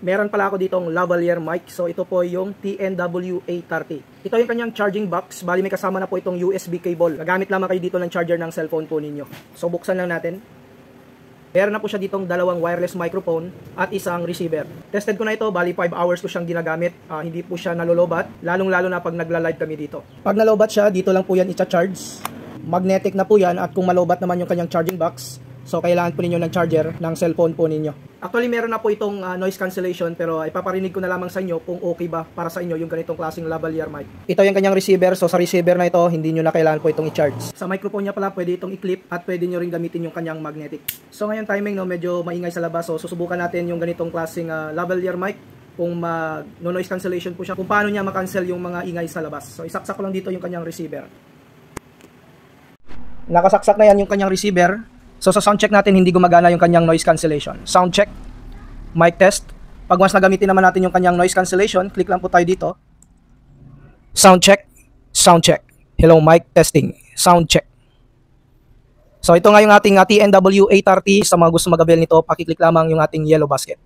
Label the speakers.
Speaker 1: Meron pala ako ditong lavalier mic. So ito po yung TNW-830. Ito yung kanyang charging box. Bali may kasama na po itong USB cable. Gagamit lamang kayo dito ng charger ng cellphone po ninyo. So buksan lang natin. Meron na po siya ditong dalawang wireless microphone at isang receiver. Tested ko na ito, bali 5 hours ko siyang ginagamit. Hindi po siya nalolobat, lalong-lalo na pag nagla-live kami dito. Pag nalobat siya, dito lang po yan i-charge. Magnetic na po yan, at kung malobat naman yung kanyang charging box, so kailangan po ninyo ng charger ng cellphone po ninyo. Actually meron na po itong noise cancellation, pero ipaparinig ko na lamang sa inyo kung okay ba para sa inyo yung ganitong klaseng lavalier mic. Ito yung kanyang receiver, so sa receiver na ito, hindi nyo na kailangan po itong i-charge. Sa microphone niya pala, pwede itong i-clip at pwede nyo rin gamitin yung kanyang magnetic. So ngayon timing, no, medyo maingay sa labas, so susubukan natin yung ganitong klaseng lavalier mic kung no-noise cancellation po siya, kung paano niya makancel yung mga ingay sa labas. So isaksak ko lang dito yung kanyang receiver. Nakasaksak na yan yung kanyang receiver. So sa sound check natin, hindi gumagana yung kanyang noise cancellation. Sound check, mic test. Pag once nagamitin naman natin yung kanyang noise cancellation, click lang po tayo dito. Sound check, sound check. Hello mic testing, sound check. So ito nga yung ating TNW-830. Sa mga gusto mag-avail nito, pakiclick lamang yung ating yellow basket.